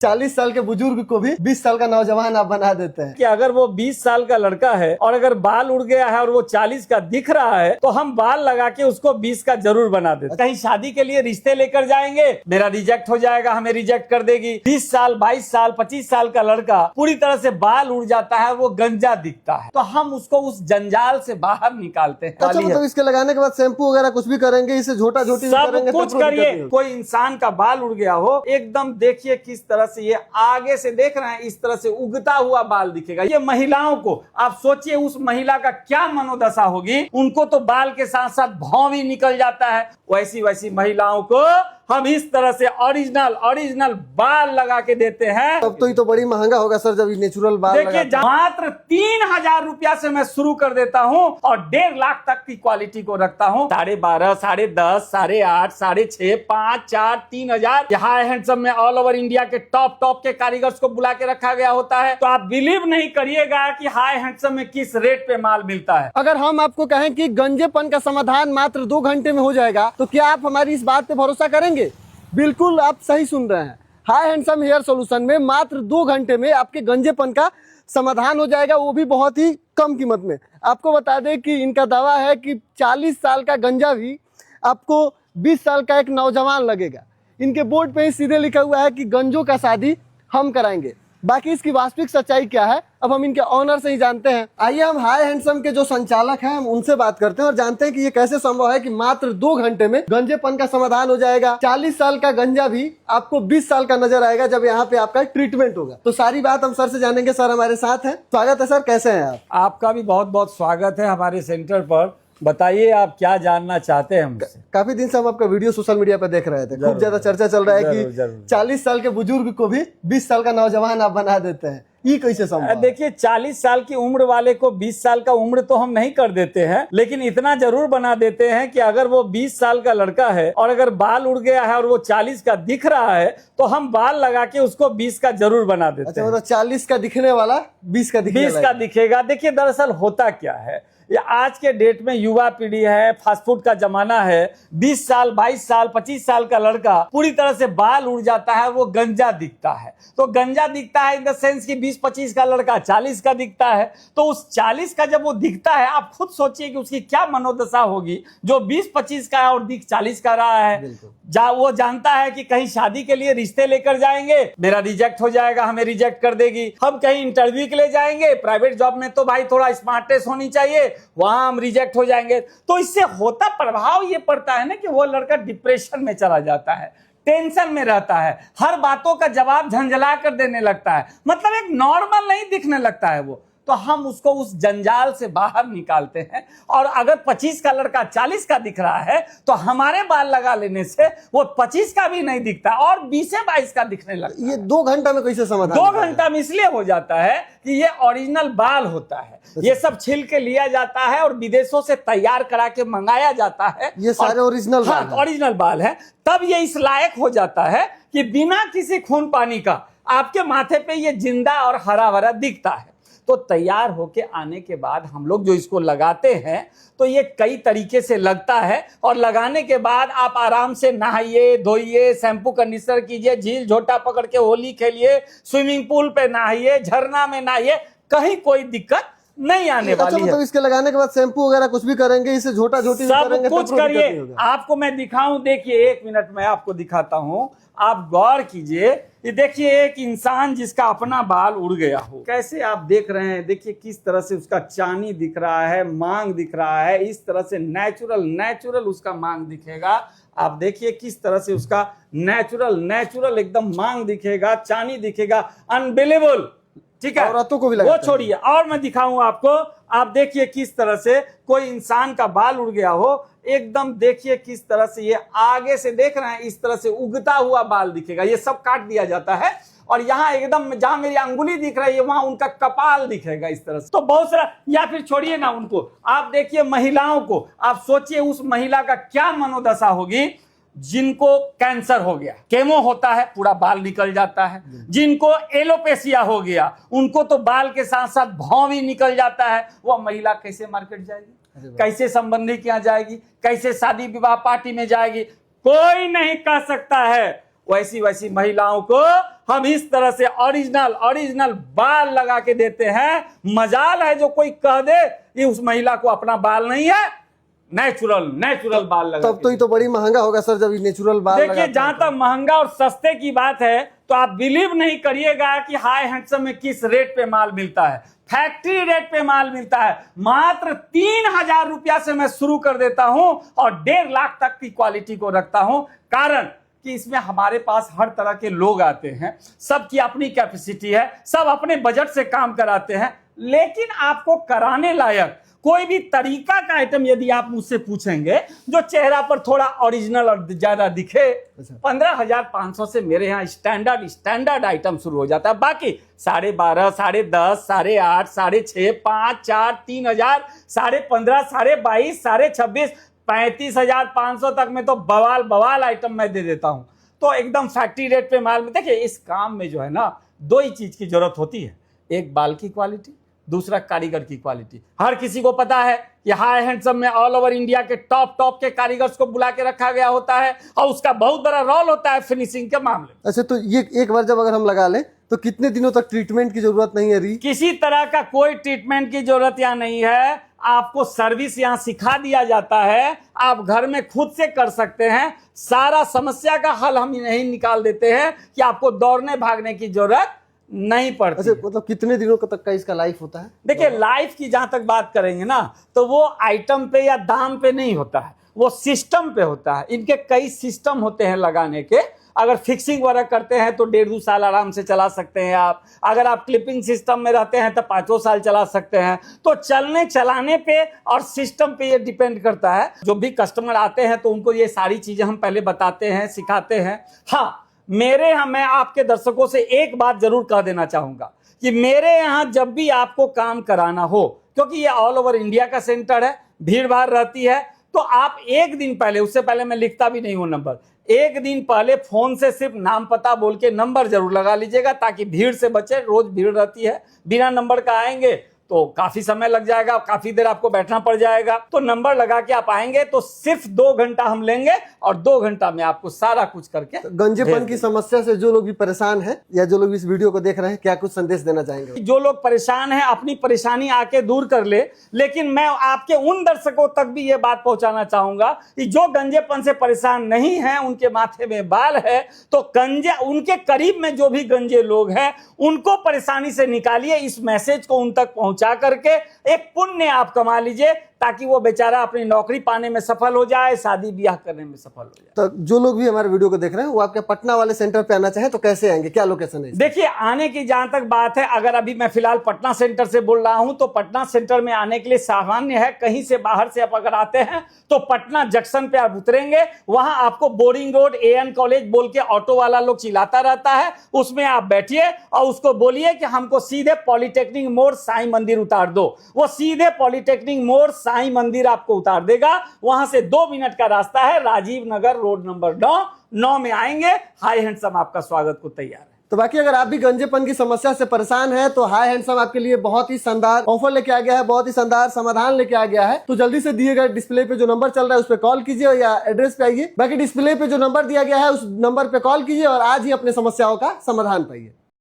40 साल के बुजुर्ग को भी 20 साल का नौजवान आप बना देते हैं कि अगर वो 20 साल का लड़का है और अगर बाल उड़ गया है और वो 40 का दिख रहा है तो हम बाल लगा के उसको 20 का जरूर बना देते। कहीं शादी के लिए रिश्ते लेकर जाएंगे, मेरा रिजेक्ट हो जाएगा, हमें रिजेक्ट कर देगी। 20 साल 22 साल 25 साल का लड़का पूरी तरह से बाल उड़ जाता है, वो गंजा दिखता है, तो हम उसको उस जंजाल से बाहर निकालते हैं। अच्छा, मतलब इसके लगाने के बाद शैम्पू वगैरह कुछ भी करेंगे, इसे झोटा झोटी सब कुछ करिए। कोई इंसान का बाल उड़ गया हो, एकदम देखिए किस तरह से ये आगे से देख रहे हैं, इस तरह से उगता हुआ बाल दिखेगा। ये महिलाओं को आप सोचिए, उस महिला का क्या मनोदशा होगी। उनको तो बाल के साथ साथ भौं भी निकल जाता है। वैसी महिलाओं को हम इस तरह से ओरिजिनल बाल लगा के देते हैं। तब तो ये तो बड़ी महंगा होगा सर, जब नेचुरल बाल देखिए, मात्र 3000 रुपया से मैं शुरू कर देता हूं और 1.5 लाख तक की क्वालिटी को रखता हूं। 12.5, 10.5, 8.5, 6.5, 5, 4, 3000। हाई हैंडसम में ऑल ओवर इंडिया के टॉप के कारीगर्स को बुला के रखा गया होता है। तो आप बिलीव नहीं करिएगा कि हाई हैंडसम में किस रेट पे माल मिलता है। अगर हम आपको कहें कि गंजेपन का समाधान मात्र 2 घंटे में हो जाएगा, तो क्या आप हमारी इस बात पे भरोसा करेंगे? बिल्कुल, आप सही सुन रहे हैं। हाई हैंडसम हेयर सॉल्यूशन में मात्र 2 घंटे में आपके गंजेपन का समाधान हो जाएगा, वो भी बहुत ही कम कीमत में। आपको बता दें कि इनका दावा है कि 40 साल का गंजा भी आपको 20 साल का एक नौजवान लगेगा। इनके बोर्ड पे ही सीधे लिखा हुआ है कि गंजों का शादी हम कराएंगे। बाकी इसकी वास्तविक सच्चाई क्या है, अब हम इनके ऑनर से ही जानते हैं। आइए हम हाई हैंडसम के जो संचालक हैं, हम उनसे बात करते हैं और जानते हैं कि ये कैसे संभव है कि मात्र 2 घंटे में गंजेपन का समाधान हो जाएगा। 40 साल का गंजा भी आपको 20 साल का नजर आएगा जब यहाँ पे आपका ट्रीटमेंट होगा। तो सारी बात हम सर से जानेंगे। सर हमारे साथ हैं, स्वागत है सर, कैसे हैं आप? आपका भी बहुत बहुत स्वागत है हमारे सेंटर पर। बताइए आप क्या जानना चाहते हैं हमसे। काफी दिन से हम आपका वीडियो सोशल मीडिया पे देख रहे थे, खूब ज्यादा चर्चा चल रहा है कि 40 साल के बुजुर्ग को भी 20 साल का नौजवान आप बना देते हैं। ये कैसे संभव? देखिए, 40 साल की उम्र वाले को 20 साल का उम्र तो हम नहीं कर देते हैं, लेकिन इतना जरूर बना देते हैं कि अगर वो 20 साल का लड़का है और अगर बाल उड़ गया है और वो 40 का दिख रहा है तो हम बाल लगा के उसको 20 का जरूर बना देते हैं। अच्छा, मतलब 40 का दिखने वाला 20 का दिखेगा। देखिए, दरअसल होता क्या है, ये आज के डेट में युवा पीढ़ी है, फास्ट फूड का जमाना है। 20 साल 22 साल 25 साल का लड़का पूरी तरह से बाल उड़ जाता है, वो गंजा दिखता है। तो गंजा दिखता है इन द सेंस कि 20-25 का लड़का 40 का दिखता है। तो उस 40 का जब वो दिखता है, आप खुद सोचिए कि उसकी क्या मनोदशा होगी जो 20-25 का है और दिख 40 का रहा है। वो जानता है कि कहीं शादी के लिए रिश्ते लेकर जाएंगे, मेरा रिजेक्ट हो जाएगा, हमें रिजेक्ट कर देगी। हम कहीं इंटरव्यू के लिए जाएंगे, प्राइवेट जॉब में तो भाई थोड़ा स्मार्टनेस होनी चाहिए, वहां हम रिजेक्ट हो जाएंगे। तो इससे होता प्रभाव ये पड़ता है ना कि वो लड़का डिप्रेशन में चला जाता है, टेंशन में रहता है, हर बातों का जवाब झंझला कर देने लगता है, मतलब एक नॉर्मल नहीं दिखने लगता है वो। तो हम उसको उस जंजाल से बाहर निकालते हैं। और अगर 25 का लड़का 40 का दिख रहा है तो हमारे बाल लगा लेने से वो 25 का भी नहीं दिखता और 20-22 का दिखने लगता है। ये 2 घंटा में कैसे समाधान? 2 घंटा में इसलिए हो जाता है कि ये ओरिजिनल बाल होता है। ये सब छील के लिया जाता है और विदेशों से तैयार करा के मंगाया जाता है। ये सारे ओरिजिनल बाल है। तब ये इस लायक हो जाता है कि बिना किसी खून पानी का आपके माथे पे ये जिंदा और हरा भरा दिखता है। तो तैयार होके आने के बाद हम लोग जो इसको लगाते हैं तो ये कई तरीके से लगता है और लगाने के बाद आप आराम से नहाइए, धोइए, शैम्पू कंडीशनर कीजिए, झील झोटा पकड़ के होली खेलिए, स्विमिंग पूल पे नहाइए, झरना में नहाइए, कहीं कोई दिक्कत नहीं आने वाली है। तो इसके लगाने के बाद शैम्पू वगैरह कुछ भी करेंगे, इसे झोटा झोटी सब कुछ करिए। आपको मैं दिखाऊं, देखिए 1 मिनट में आपको दिखाता हूं, आप गौर कीजिए। ये देखिए, एक इंसान जिसका अपना बाल उड़ गया हो, कैसे आप देख रहे हैं। देखिए किस तरह से उसका चानी दिख रहा है, मांग दिख रहा है, इस तरह से नेचुरल उसका मांग दिखेगा। आप देखिए किस तरह से उसका नेचुरल एकदम मांग दिखेगा, चानी दिखेगा, अनबिलीवेबल। ठीक है, औरतों को भी वो छोड़िए और मैं दिखाऊं आपको। आप देखिए किस तरह से कोई इंसान का बाल उड़ गया हो, एकदम देखिए किस तरह से ये आगे से देख रहे हैं, इस तरह से उगता हुआ बाल दिखेगा। ये सब काट दिया जाता है और यहाँ एकदम जहां मेरी अंगुली दिख रही है वहां उनका कपाल दिखेगा इस तरह से। तो बहुत सारा, या फिर छोड़िए ना उनको, आप देखिए महिलाओं को, आप सोचिए उस महिला का क्या मनोदशा होगी जिनको कैंसर हो गया, केमो होता है, पूरा बाल निकल जाता है। जिनको एलोपेशिया हो गया, उनको तो बाल के साथ साथ भौं भी निकल जाता है। वो महिला कैसे मार्केट जाएगी, कैसे संबंधी के यहाँ जाएगी, कैसे शादी विवाह पार्टी में जाएगी, कोई नहीं कह सकता है। वैसी महिलाओं को हम इस तरह से ओरिजिनल बाल लगा के देते हैं। मजाल है जो कोई कह दे कि उस महिला को अपना बाल नहीं है, नेचुरल बाल लगा। तब तो ये तो बड़ी महंगा होगा सर जब ये नेचुरल बाल देखिए, जहां तक महंगा और सस्ते की बात है तो आप बिलीव नहीं करिएगा कि हाई हैंडसम में किस रेट पे माल मिलता है। फैक्ट्री रेट पे माल मिलता है। मात्र 3,000 रुपया से मैं शुरू कर देता हूं और 1.5 लाख तक की क्वालिटी को रखता हूं। कारण कि इसमें हमारे पास हर तरह के लोग आते हैं, सबकी अपनी कैपेसिटी है, सब अपने बजट से काम कराते हैं। लेकिन आपको कराने लायक कोई भी तरीका का आइटम यदि आप मुझसे पूछेंगे जो चेहरा पर थोड़ा ओरिजिनल और ज्यादा दिखे, 15,500 से मेरे यहाँ स्टैंडर्ड आइटम शुरू हो जाता है। बाकी 12,500, 10,500, 8,500, 6,500, 5,000, 4,000, 3,000, 15,500, 22,500, 26,500, 35,500 तक में तो बवाल आइटम मैं दे देता हूं। तो एकदम फैक्ट्री रेट पे माल में देखिए, इस काम में जो है ना, 2 ही चीज की जरूरत होती है, एक बाल की क्वालिटी, दूसरा कारीगर की क्वालिटी। हर किसी को पता है कि हाई हैंडसम में ऑल ओवर इंडिया के टॉप के कारीगर्स को बुला के रखा गया होता है और उसका बहुत बड़ा रोल होता है फिनिशिंग के मामले। अच्छा, तो ये एक बार जब अगर हम लगा लें तो कितने दिनों तक ट्रीटमेंट की जरूरत नहीं है? किसी तरह का कोई ट्रीटमेंट की जरूरत यहाँ नहीं है। आपको सर्विस यहाँ सिखा दिया जाता है, आप घर में खुद से कर सकते हैं। सारा समस्या का हल हम यही निकाल देते हैं कि आपको दौड़ने भागने की जरूरत नहीं पड़ती। अच्छा, मतलब कितने दिनों तक का इसका लाइफ होता है? देखिए, लाइफ की जहां तक बात करेंगे ना, तो वो आइटम पे या दाम पे नहीं होता है, वो सिस्टम पे होता है। इनके कई सिस्टम होते हैं लगाने के। अगर फिक्सिंग वर्क करते हैं तो 1.5-2 साल आराम से चला सकते हैं आप। अगर आप क्लिपिंग सिस्टम में रहते हैं तो 5 साल चला सकते हैं। तो चलने चलाने पे और सिस्टम पे ये डिपेंड करता है। जो भी कस्टमर आते हैं तो उनको ये सारी चीजें हम पहले बताते हैं, सिखाते हैं। हाँ, मेरे यहाँ मैं आपके दर्शकों से एक बात जरूर कह देना चाहूंगा कि मेरे यहाँ जब भी आपको काम कराना हो, क्योंकि ये ऑल ओवर इंडिया का सेंटर है, भीड़ भाड़ रहती है, तो आप एक दिन पहले, उससे पहले मैं लिखता भी नहीं हूं नंबर, एक दिन पहले फोन से सिर्फ नाम पता बोल के नंबर जरूर लगा लीजिएगा ताकि भीड़ से बचे। रोज भीड़ रहती है, बिना नंबर का आएंगे तो काफी समय लग जाएगा, काफी देर आपको बैठना पड़ जाएगा। तो नंबर लगा के आप आएंगे तो सिर्फ 2 घंटा हम लेंगे और 2 घंटा में आपको सारा कुछ करके। तो गंजेपन की समस्या से जो लोग भी परेशान हैं या जो लोग इस वीडियो को देख रहे हैं, क्या कुछ संदेश देना चाहेंगे? जो लोग परेशान हैं अपनी परेशानी आके दूर कर ले। लेकिन मैं आपके उन दर्शकों तक भी ये बात पहुंचाना चाहूंगा कि जो गंजेपन से परेशान नहीं है, उनके माथे में बाल है, तो गंजे, उनके करीब में जो भी गंजे लोग हैं उनको परेशानी से निकालिए। इस मैसेज को उन तक पहुंचा करके एक पुण्य आप कमा लीजिए ताकि वो बेचारा अपनी नौकरी पाने में सफल हो जाए, शादी ब्याह करने में सफल हो जाए। तो जो लोग भी हमारे वीडियो को देख रहे हैं वो आपके पटना वाले सेंटर पे आना चाहे तो कैसे आएंगे, क्या लोकेशन है? देखिए, आने की जहां तक बात है, अगर अभी मैं फिलहाल पटना सेंटर से बोल रहा हूं तो पटना सेंटर में आने के लिए सामान्य है। कहीं से बाहर से आप अगर आते हैं तो पटना जंक्शन पे आप उतरेंगे, वहां आपको बोरिंग रोड AN कॉलेज बोल के ऑटो वाला लोग चिल्लाता रहता है, उसमें आप बैठिए और उसको बोलिए कि हमको सीधे पॉलिटेक्निक मोड़ साईं मंदिर उतार दो। वो सीधे पॉलिटेक्निक मोड़ साईं मंदिर आपको उतार देगा। वहां से 2 मिनट का रास्ता है, राजीव नगर रोड नंबर 9 में आएंगे। हाई हैंडसम आपका स्वागत को तैयार है। तो बाकी अगर आप भी गंजेपन की समस्या से परेशान हैं तो हाई हैंडसम आपके लिए बहुत ही शानदार ऑफर लेके आ गया है, बहुत ही शानदार समाधान लेके आ गया है। तो जल्दी से दिए गए डिस्प्ले पे जो नंबर चल रहा है उस पर कॉल कीजिए या एड्रेस पे आइए। बाकी डिस्प्ले पे जो नंबर दिया गया है उस नंबर पे कॉल कीजिए और आज ही अपने समस्याओं का समाधान पाइए।